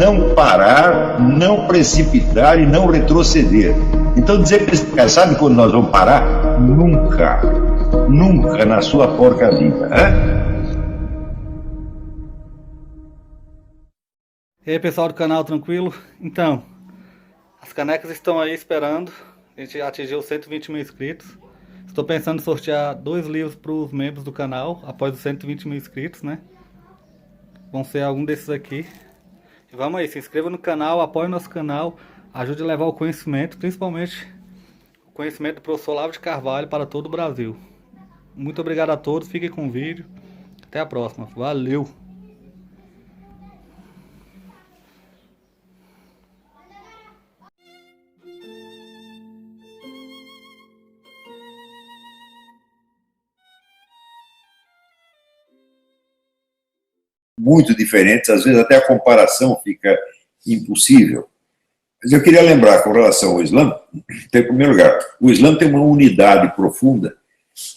não parar, não precipitar e não retroceder. Então dizer para esse cara, sabe quando nós vamos parar? Nunca. Nunca na sua porca vida. E aí, pessoal do canal, tranquilo? Então, as canecas estão aí esperando. A gente atingiu 120 mil inscritos. Estou pensando em sortear 2 livros para os membros do canal após os 120 mil inscritos, né? Vão ser algum desses aqui. E vamos aí, se inscreva no canal, apoie o nosso canal, ajude a levar o conhecimento, principalmente o conhecimento do professor Olavo de Carvalho para todo o Brasil. Muito obrigado a todos, fiquem com o vídeo. Até a próxima. Valeu! Muito diferentes, às vezes até a comparação fica impossível. Mas eu queria lembrar, com relação ao Islã, em primeiro lugar, o Islã tem uma unidade profunda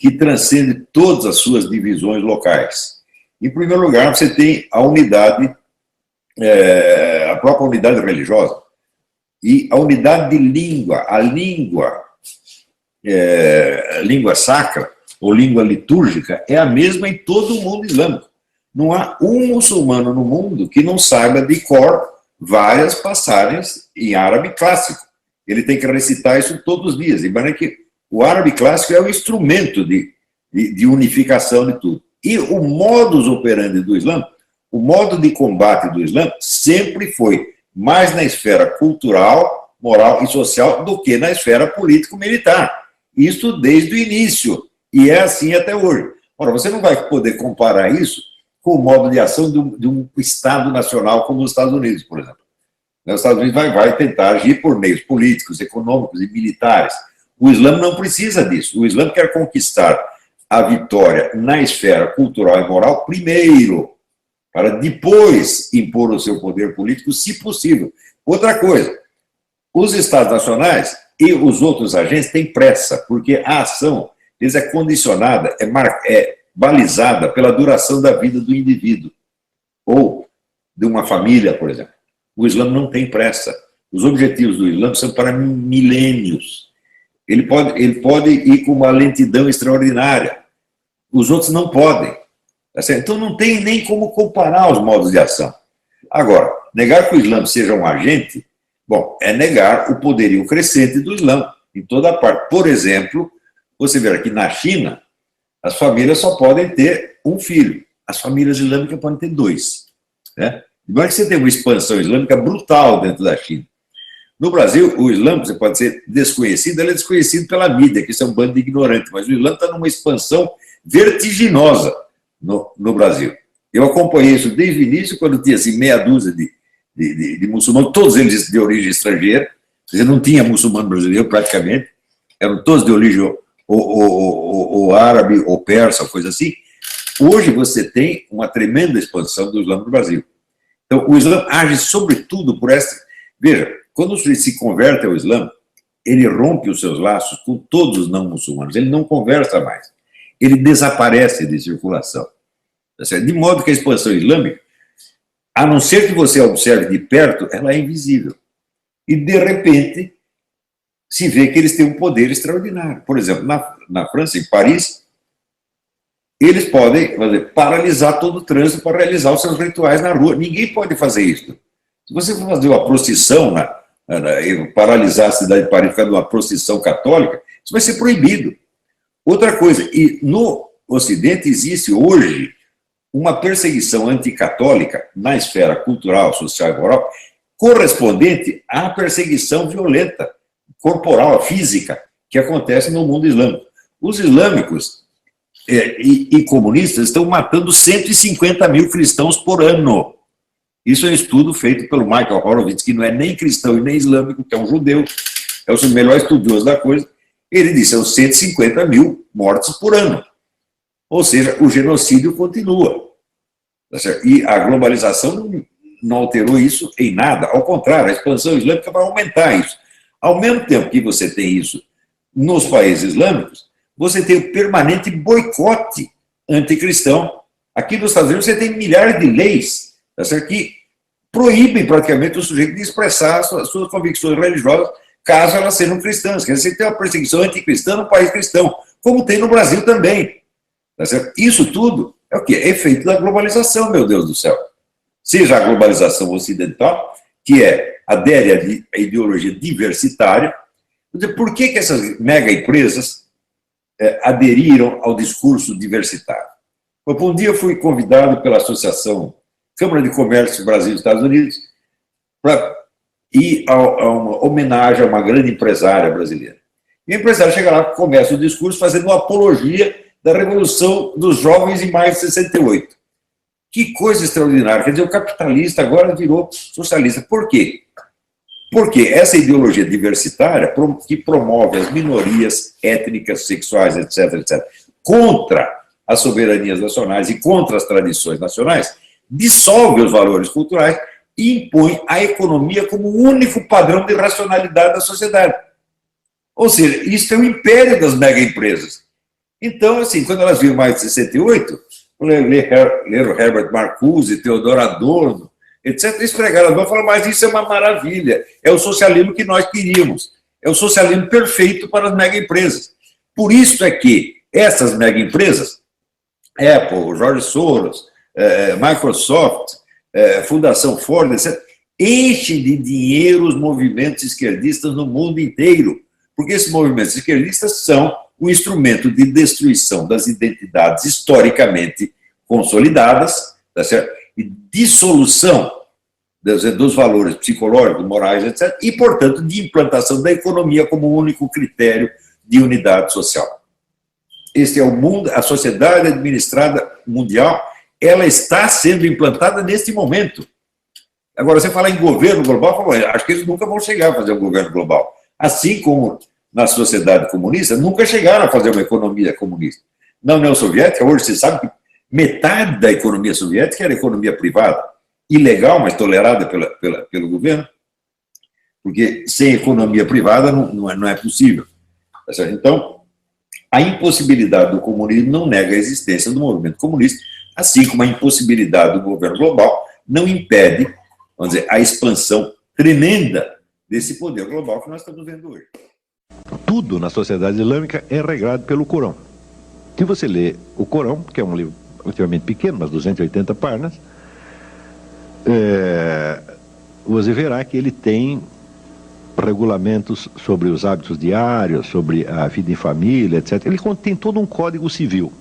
que transcende todas as suas divisões locais. Em primeiro lugar, você tem a unidade, a própria unidade religiosa, e a unidade de língua, a língua sacra, ou língua litúrgica, é a mesma em todo o mundo islâmico. Não há um muçulmano no mundo que não saiba de cor várias passagens em árabe clássico. Ele tem que recitar isso todos os dias. De maneira que o árabe clássico é o instrumento de unificação de tudo. E o modus operandi do Islã, o modo de combate do Islã, sempre foi mais na esfera cultural, moral e social do que na esfera político-militar. Isso desde o início. E é assim até hoje. Ora, você não vai poder comparar isso com o modo de ação de um Estado nacional como os Estados Unidos, por exemplo. Os Estados Unidos vai tentar agir por meios políticos, econômicos e militares. O Islã não precisa disso. O Islã quer conquistar a vitória na esfera cultural e moral primeiro, para depois impor o seu poder político, se possível. Outra coisa, os Estados nacionais e os outros agentes têm pressa, porque a ação deles é condicionada, é balizada pela duração da vida do indivíduo, ou de uma família, por exemplo. O Islã não tem pressa. Os objetivos do Islã são para milênios. Ele pode ir com uma lentidão extraordinária. Os outros não podem. Então não tem nem como comparar os modos de ação. Agora, negar que o Islã seja um agente, bom, é negar o poderio crescente do Islã, em toda parte. Por exemplo, você vê aqui na China, as famílias só podem ter um filho. As famílias islâmicas podem ter 2. Né? De modo que você tem uma expansão islâmica brutal dentro da China. No Brasil, o Islã, você pode ser desconhecido, ele é desconhecido pela mídia, que isso é um bando de ignorantes, mas o Islã está numa expansão vertiginosa no Brasil. Eu acompanhei isso desde o início, quando tinha assim, meia dúzia de muçulmanos, todos eles de origem estrangeira, você não tinha muçulmano brasileiro praticamente, eram todos de origem ou árabe, ou persa, ou coisa assim. Hoje você tem uma tremenda expansão do Islã no Brasil. Então, o Islã age sobretudo por essa... Veja, quando o sujeito se converte ao Islã, ele rompe os seus laços com todos os não muçulmanos, ele não conversa mais, ele desaparece de circulação. De modo que a expansão islâmica, a não ser que você observe de perto, ela é invisível. E, de repente, se vê que eles têm um poder extraordinário. Por exemplo, na França, em Paris, eles podem paralisar todo o trânsito para realizar os seus rituais na rua. Ninguém pode fazer isso. Se você for fazer uma procissão, paralisar a cidade de Paris por causa de uma procissão católica, isso vai ser proibido. Outra coisa, e no Ocidente existe hoje uma perseguição anticatólica na esfera cultural, social e moral, correspondente à perseguição violenta, corporal, física, que acontece no mundo islâmico. Os islâmicos e comunistas estão matando 150 mil cristãos por ano. Isso é um estudo feito pelo Michael Horowitz, que não é nem cristão e nem islâmico, que é um judeu, é o melhor estudioso da coisa. Ele disse, são 150 mil mortos por ano. Ou seja, o genocídio continua. Tá certo? E a globalização não alterou isso em nada. Ao contrário, a expansão islâmica vai aumentar isso. Ao mesmo tempo que você tem isso nos países islâmicos, você tem o permanente boicote anticristão. Aqui nos Estados Unidos você tem milhares de leis, tá certo? Que proíbem praticamente o sujeito de expressar suas convicções religiosas, caso elas sejam cristãs. Quer dizer, você tem uma perseguição anticristã no país cristão, como tem no Brasil também. Tá certo? Isso tudo é o quê? É efeito da globalização, meu Deus do céu. Seja a globalização ocidental, que adere à ideologia diversitária. Por que essas mega empresas aderiram ao discurso diversitário? Um dia eu fui convidado pela Associação Câmara de Comércio Brasil e Estados Unidos para ir a uma homenagem a uma grande empresária brasileira. E a empresária chega lá, começa o discurso fazendo uma apologia da Revolução dos Jovens em maio de 68. Que coisa extraordinária. Quer dizer, o capitalista agora virou socialista. Por quê? Porque essa ideologia diversitária que promove as minorias étnicas, sexuais, etc., contra as soberanias nacionais e contra as tradições nacionais, dissolve os valores culturais e impõe a economia como o único padrão de racionalidade da sociedade. Ou seja, isso é o império das mega empresas. Então, assim, quando elas viram mais de 68, leram Herbert Marcuse, Theodor Adorno, etc., esfregaram as mãos e falaram, mas isso é uma maravilha, é o socialismo que nós queríamos, é o socialismo perfeito para as mega empresas. Por isso é que essas mega empresas, Apple, George Soros, Microsoft, Fundação Ford, etc., enchem de dinheiro os movimentos esquerdistas no mundo inteiro, porque esses movimentos esquerdistas são o instrumento de destruição das identidades historicamente consolidadas, tá certo? E dissolução dos valores psicológicos, morais, etc., e, portanto, de implantação da economia como único critério de unidade social. Este é o mundo, a sociedade administrada mundial, ela está sendo implantada neste momento. Agora, você fala em governo global, acho que eles nunca vão chegar a fazer um governo global. Assim como na sociedade comunista, nunca chegaram a fazer uma economia comunista. Na União Soviética, hoje você sabe que metade da economia soviética era economia privada, ilegal, mas tolerada pelo governo, porque sem economia privada não é possível. Então, a impossibilidade do comunismo não nega a existência do movimento comunista, assim como a impossibilidade do governo global não impede, vamos dizer, a expansão tremenda desse poder global que nós estamos vendo hoje. Tudo na sociedade islâmica é regrado pelo Corão. Se você lê o Corão, que é um livro relativamente pequeno, mas 280 páginas, você verá que ele tem regulamentos sobre os hábitos diários, sobre a vida em família, etc. Ele contém todo um código civil.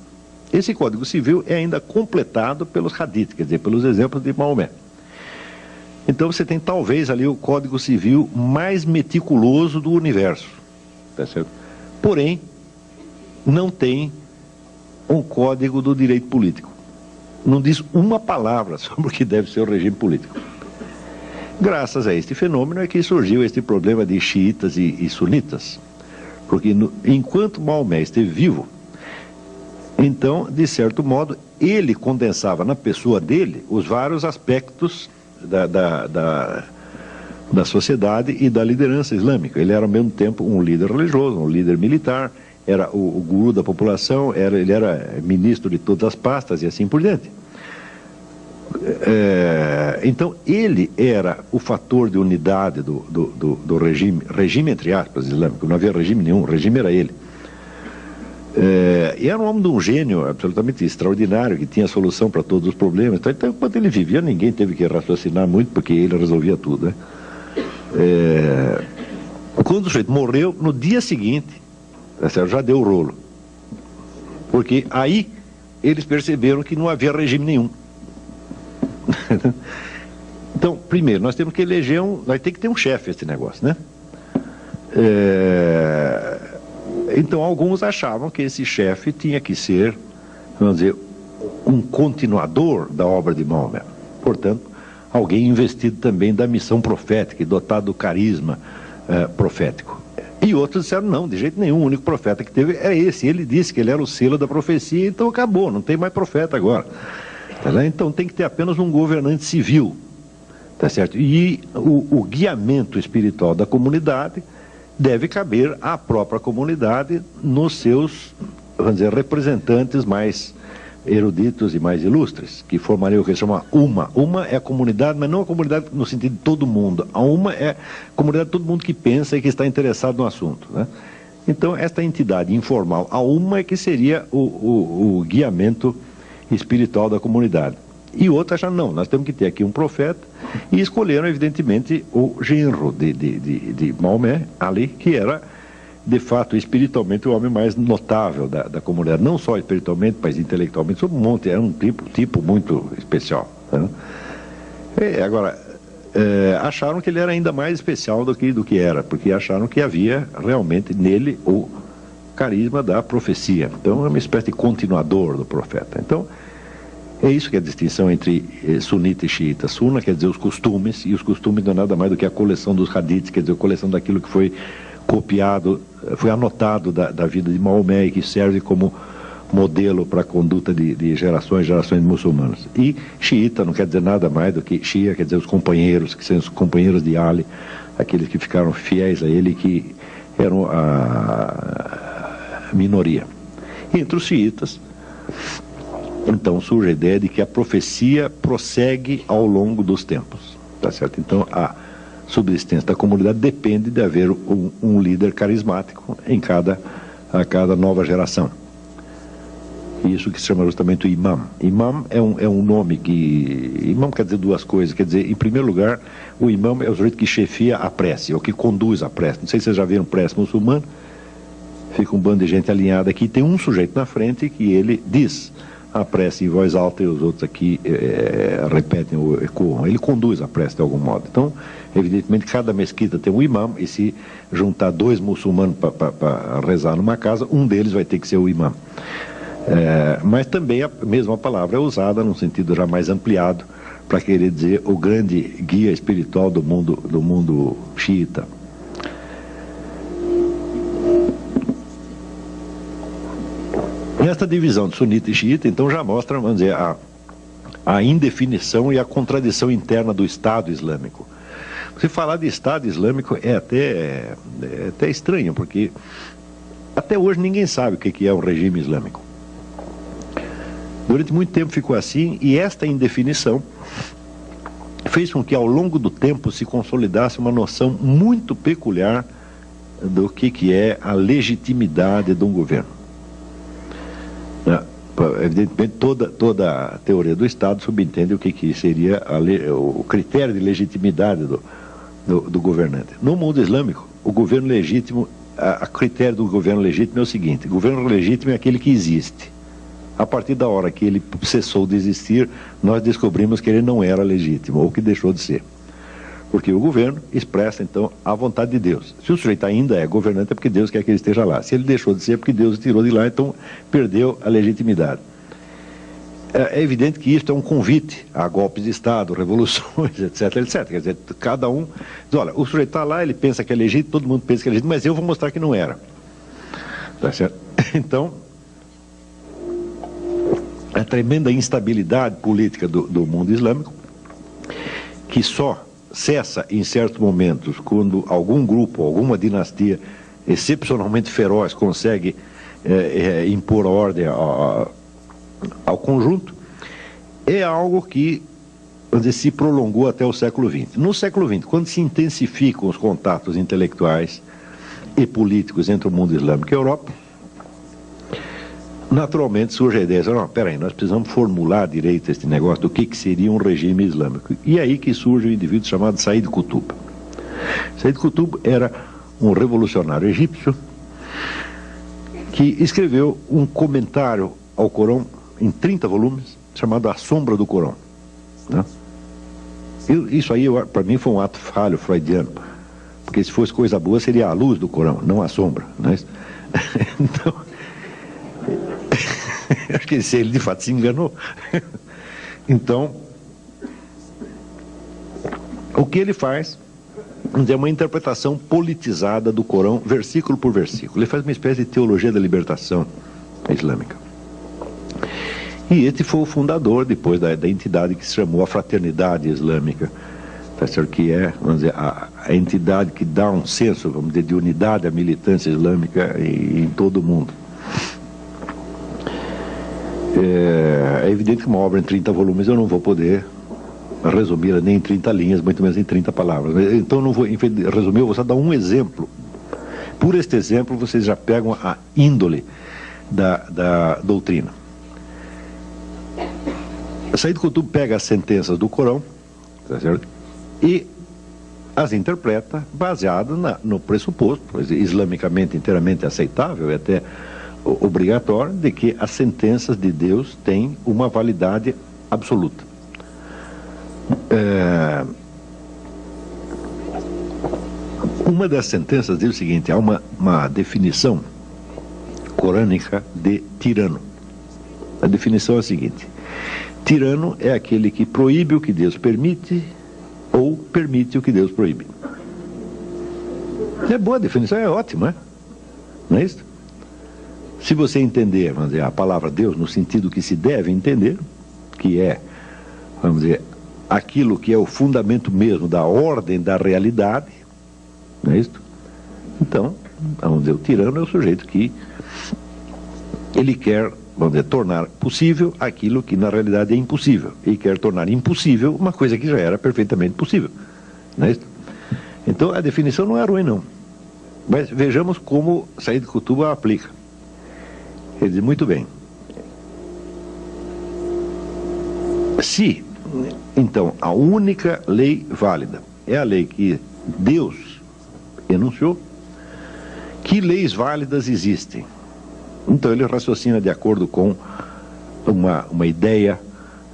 Esse código civil é ainda completado pelos hadiths, quer dizer, pelos exemplos de Maomé. Então você tem talvez ali o código civil mais meticuloso do universo, tá certo? Porém, não tem um código do direito político. Não diz uma palavra sobre o que deve ser o regime político. Graças a este fenômeno é que surgiu este problema de xiitas e sunitas. Porque enquanto Maomé esteve vivo, então, de certo modo, ele condensava na pessoa dele os vários aspectos da sociedade e da liderança islâmica. Ele era ao mesmo tempo um líder religioso, um líder militar, era o guru da população, ele era ministro de todas as pastas e assim por diante. Então, ele era o fator de unidade do regime entre aspas, islâmico. Não havia regime nenhum, o regime era ele. E era um homem de um gênio absolutamente extraordinário, que tinha solução para todos os problemas. Então, enquanto ele vivia, ninguém teve que raciocinar muito, porque ele resolvia tudo, né? Quando o sujeito morreu, no dia seguinte, já deu o rolo. Porque aí eles perceberam que não havia regime nenhum. Então, primeiro, nós temos que eleger vai ter que ter um chefe esse negócio, né? Então, alguns achavam que esse chefe tinha que ser, vamos dizer, um continuador da obra de Maomé. Portanto, alguém investido também da missão profética e dotado do carisma profético. E outros disseram, não, de jeito nenhum, o único profeta que teve é esse. Ele disse que ele era o selo da profecia, então acabou, não tem mais profeta agora. Então tem que ter apenas um governante civil, tá certo? E o guiamento espiritual da comunidade deve caber à própria comunidade nos seus, vamos dizer, representantes mais eruditos e mais ilustres, que formariam o que se chama Uma. Uma é a comunidade, mas não a comunidade no sentido de todo mundo. A Uma é a comunidade de todo mundo que pensa e que está interessado no assunto, né? Então, esta entidade informal, a Uma, é que seria o guiamento espiritual da comunidade. E outra já não, nós temos que ter aqui um profeta, e escolheram, evidentemente, o genro de Maomé, Ali, que era, de fato, espiritualmente, o homem mais notável da comunidade. Não só espiritualmente, mas intelectualmente, sobre um monte, era um tipo muito especial, né? Agora, acharam que ele era ainda mais especial do que era, porque acharam que havia realmente nele o carisma da profecia. Então, é uma espécie de continuador do profeta. Então, é isso que é a distinção entre sunita e xiita. Sunna quer dizer os costumes, e os costumes não é nada mais do que a coleção dos hadiths, quer dizer, a coleção daquilo que foi copiado, foi anotado da vida de Maomé e que serve como modelo para a conduta de gerações e gerações de muçulmanos. E xiita não quer dizer nada mais do que Shia, quer dizer os companheiros, que são os companheiros de Ali, aqueles que ficaram fiéis a ele, que eram a minoria. E entre os xiitas, então surge a ideia de que a profecia prossegue ao longo dos tempos, tá certo? Então a subsistência da comunidade depende de haver um líder carismático a cada nova geração. Isso que se chama justamente o imam. Imam é um nome que... Imam quer dizer duas coisas. Quer dizer, em primeiro lugar, o imam é o sujeito que chefia a prece, ou que conduz a prece. Não sei se vocês já viram prece muçulmana. Fica um bando de gente alinhada aqui. Tem um sujeito na frente que ele diz a prece em voz alta e os outros aqui repetem ou ecoam. Ele conduz a prece de algum modo. Então, evidentemente, cada mesquita tem um imam, e se juntar dois muçulmanos para rezar numa casa, um deles vai ter que ser o imam. Mas também a mesma palavra é usada num sentido já mais ampliado para querer dizer o grande guia espiritual do mundo xiita. Esta divisão de sunita e xiita então já mostra, vamos dizer, a indefinição e a contradição interna do Estado Islâmico. Se falar de Estado Islâmico é até estranho, porque até hoje ninguém sabe o que é um regime islâmico. Durante muito tempo ficou assim, e esta indefinição fez com que ao longo do tempo se consolidasse uma noção muito peculiar do que é a legitimidade de um governo. Evidentemente, toda a teoria do Estado subentende o que seria o critério de legitimidade do governante. No mundo islâmico, o governo legítimo, a critério do governo legítimo é o seguinte: o governo legítimo é aquele que existe. A partir da hora que ele cessou de existir, nós descobrimos que ele não era legítimo, ou que deixou de ser. Porque o governo expressa, então, a vontade de Deus. Se o sujeito ainda é governante, é porque Deus quer que ele esteja lá. Se ele deixou de ser, é porque Deus o tirou de lá, então perdeu a legitimidade. É evidente que isso é um convite a golpes de Estado, revoluções, etc, etc. Quer dizer, cada um diz, olha, o sujeito está lá, ele pensa que é legítimo, todo mundo pensa que é legítimo, mas eu vou mostrar que não era. Tá certo? Então, a tremenda instabilidade política do mundo islâmico, que só cessa em certos momentos quando algum grupo, alguma dinastia excepcionalmente feroz consegue impor ordem ao conjunto, é algo que, vamos dizer, se prolongou até o século XX. No século XX, quando se intensificam os contatos intelectuais e políticos entre o mundo islâmico e a Europa, naturalmente surge a ideia, não, peraí, nós precisamos formular direito este negócio do que seria um regime islâmico. E aí que surge um indivíduo chamado Said Qutb. Said Qutb era um revolucionário egípcio que escreveu um comentário ao Corão em 30 volumes, chamado A Sombra do Corão, né? Isso aí, para mim, foi um ato falho freudiano, porque se fosse coisa boa seria a luz do Corão, não a sombra, né? Então, acho que ele de fato se enganou. Então, o que ele faz é uma interpretação politizada do Corão, versículo por versículo. Ele faz uma espécie de teologia da libertação islâmica. E este foi o fundador, depois, da entidade que se chamou a Fraternidade Islâmica, tá certo? Que é, vamos dizer, a entidade que dá um senso, vamos dizer, de unidade à militância islâmica em todo o mundo. É evidente que uma obra em 30 volumes eu não vou poder resumir nem em 30 linhas, muito menos em 30 palavras. Então eu não vou resumir, eu vou só dar um exemplo. Por este exemplo, vocês já pegam a índole da doutrina. Said Qutb pega as sentenças do Corão, tá certo? E as interpreta baseado no pressuposto, islamicamente inteiramente aceitável e até obrigatório, de que as sentenças de Deus têm uma validade absoluta. Uma das sentenças diz o seguinte: há uma definição corânica de tirano. A definição é a seguinte: tirano é aquele que proíbe o que Deus permite ou permite o que Deus proíbe. É boa a definição, é ótima, não é isso? Se você entender, vamos dizer, a palavra Deus no sentido que se deve entender, que é, vamos dizer, aquilo que é o fundamento mesmo da ordem da realidade, não é isso? Então, vamos dizer, o tirano é o sujeito que ele quer, vamos dizer, tornar possível aquilo que na realidade é impossível, e quer tornar impossível uma coisa que já era perfeitamente possível, não é isso? Então a definição não é ruim, não, mas vejamos como Said Qutb a aplica. Ele diz: muito bem, se então a única lei válida é a lei que Deus enunciou, que leis válidas existem? Então ele raciocina de acordo com uma ideia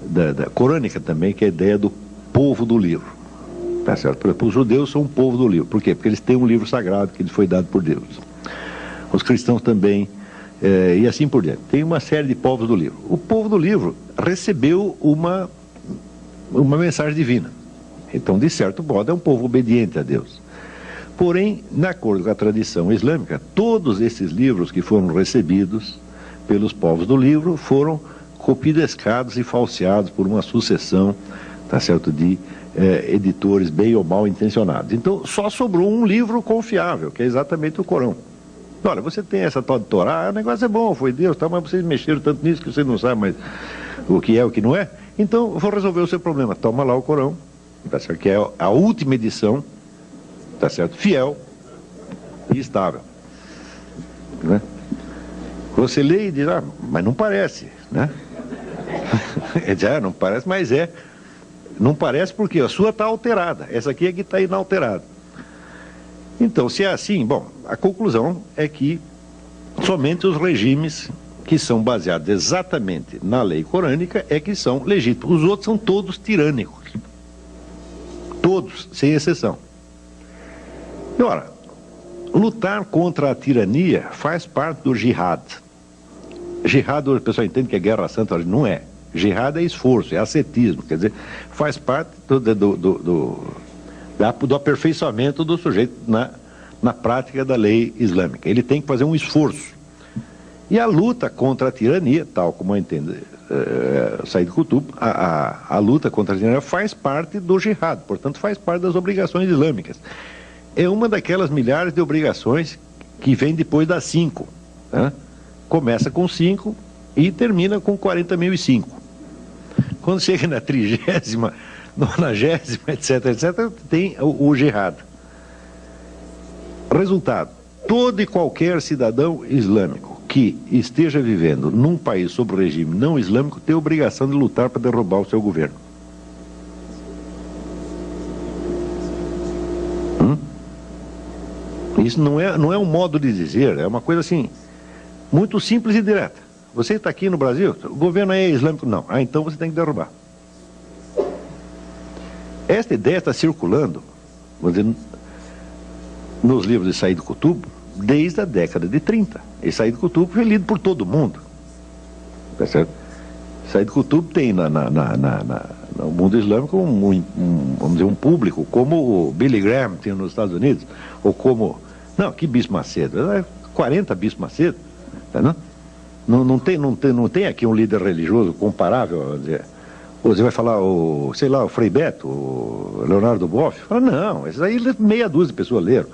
da corânica também, que é a ideia do povo do livro. Tá certo? Por exemplo, os judeus são um povo do livro. Por quê? Porque eles têm um livro sagrado que lhes foi dado por Deus. Os cristãos também, e assim por diante. Tem uma série de povos do livro. O povo do livro recebeu uma mensagem divina. Então, de certo modo, é um povo obediente a Deus. Porém, de acordo com a tradição islâmica, todos esses livros que foram recebidos pelos povos do livro foram copidescados e falseados por uma sucessão, tá certo, de editores bem ou mal intencionados. Então, só sobrou um livro confiável, que é exatamente o Corão. Olha, você tem essa tal de Torá, o negócio é bom, foi Deus, tá, mas vocês mexeram tanto nisso que você não sabe mais o que é, o que não é. Então, eu vou resolver o seu problema. Toma lá o Corão, tá certo, que é a última edição, tá certo, fiel e estável, né? Você lê e diz: ah, mas não parece, né? Ele diz: ah, não parece, mas é. Não parece porque a sua está alterada, essa aqui é que está inalterada. Então, se é assim, bom, a conclusão é que somente os regimes que são baseados exatamente na lei corânica é que são legítimos. Os outros são todos tirânicos. Todos, sem exceção. E, ora, lutar contra a tirania faz parte do jihad. Jihad, o pessoal entende que é guerra santa, não é. Jihad é esforço, é ascetismo, quer dizer, faz parte do aperfeiçoamento do sujeito na prática da lei islâmica. Ele tem que fazer um esforço. E a luta contra a tirania, tal como entende Said Qutb, a luta contra a tirania faz parte do jihad, portanto faz parte das obrigações islâmicas. É uma daquelas milhares de obrigações que vem depois das 5. Né? Começa com 5 e termina com 40.005. Quando chega na 30ª, 90ª, etc., tem o jihad. Resultado: todo e qualquer cidadão islâmico que esteja vivendo num país sob regime não islâmico tem a obrigação de lutar para derrubar o seu governo. Isso não é um modo de dizer, é uma coisa assim, muito simples e direta. Você está aqui no Brasil, o governo é islâmico? Não. Ah, então você tem que derrubar. Esta ideia está circulando, vamos dizer, nos livros de Said Qutb desde a década de 30. E Said Qutb foi lido por todo mundo. Tá certo? Said Qutb tem no mundo islâmico vamos dizer, um público como o Billy Graham tinha nos Estados Unidos, ou como... Não, que Bispo Macedo? 40 Bispo Macedo. Tá, não tem aqui um líder religioso comparável, vamos dizer. Você vai falar, o Frei Beto, o Leonardo Boff? Fala, não, esses aí meia dúzia de pessoas leram.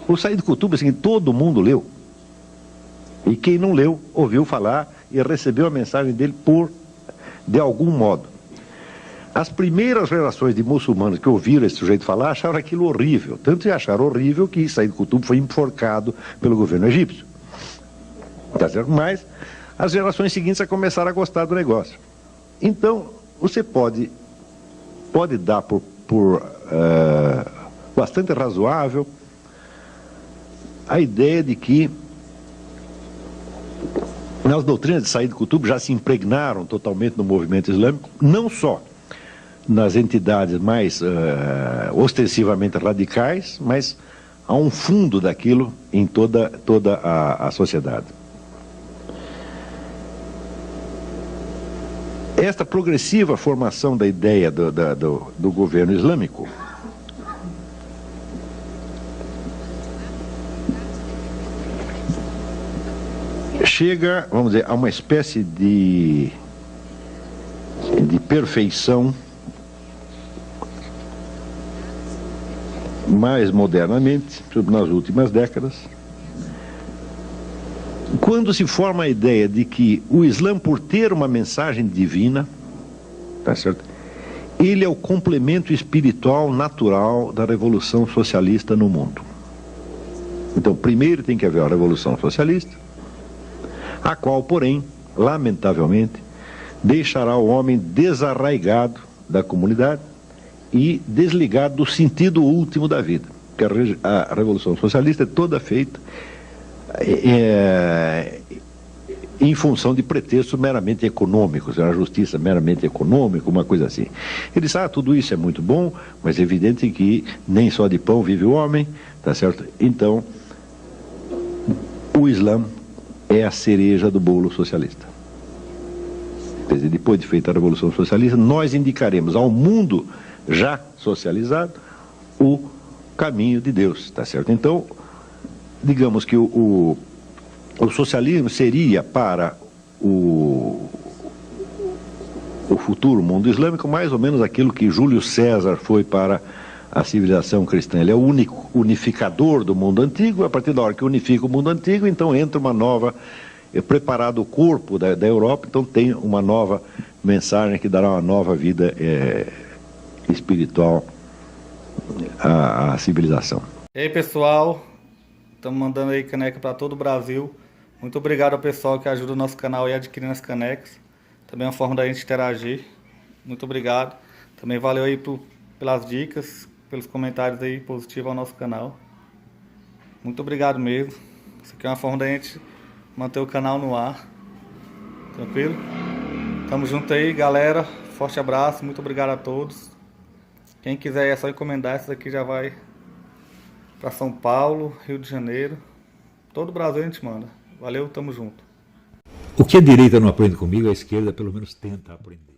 O Said Qutb, assim, todo mundo leu. E quem não leu, ouviu falar e recebeu a mensagem dele de algum modo. As primeiras gerações de muçulmanos que ouviram esse sujeito falar acharam aquilo horrível. Tanto que acharam horrível que Said Qutb foi enforcado pelo governo egípcio. Tá certo? Mas as gerações seguintes começaram a gostar do negócio. Então, você pode dar por bastante razoável a ideia de que as doutrinas de Said Qutb já se impregnaram totalmente no movimento islâmico, não só nas entidades mais ostensivamente radicais, mas há um fundo daquilo em toda a sociedade. Esta progressiva formação da ideia do governo islâmico chega, vamos dizer, a uma espécie de perfeição mais modernamente, nas últimas décadas, quando se forma a ideia de que o Islã, por ter uma mensagem divina, tá certo? Ele é o complemento espiritual natural da revolução socialista no mundo. Então, primeiro tem que haver a revolução socialista, a qual, porém, lamentavelmente, deixará o homem desarraigado da comunidade e desligado do sentido último da vida. Porque a revolução socialista é toda feita em função de pretextos meramente econômicos, a justiça meramente econômica, uma coisa assim. Ele diz, tudo isso é muito bom, mas é evidente que nem só de pão vive o homem, tá certo? Então, o Islã é a cereja do bolo socialista. Quer dizer, depois de feita a Revolução Socialista, nós indicaremos ao mundo já socializado o caminho de Deus, tá certo? Então, digamos que o socialismo seria para o futuro mundo islâmico mais ou menos aquilo que Júlio César foi para a civilização cristã. Ele é o único unificador do mundo antigo. A partir da hora que unifica o mundo antigo, então entra uma nova, preparado o corpo da Europa, então tem uma nova mensagem que dará uma nova vida espiritual à civilização. E aí, pessoal, estamos mandando aí caneca para todo o Brasil. Muito obrigado ao pessoal que ajuda o nosso canal e adquirindo as canecas. Também é uma forma da gente interagir. Muito obrigado. Também valeu aí pelas dicas, pelos comentários aí positivos ao nosso canal. Muito obrigado mesmo. Isso aqui é uma forma da gente manter o canal no ar. Tranquilo? Tamo junto aí, galera. Forte abraço, muito obrigado a todos. Quem quiser é só encomendar, essa daqui já vai para São Paulo, Rio de Janeiro. Todo o Brasil a gente manda. Valeu, tamo junto. O que a direita não aprende comigo, a esquerda pelo menos tenta aprender.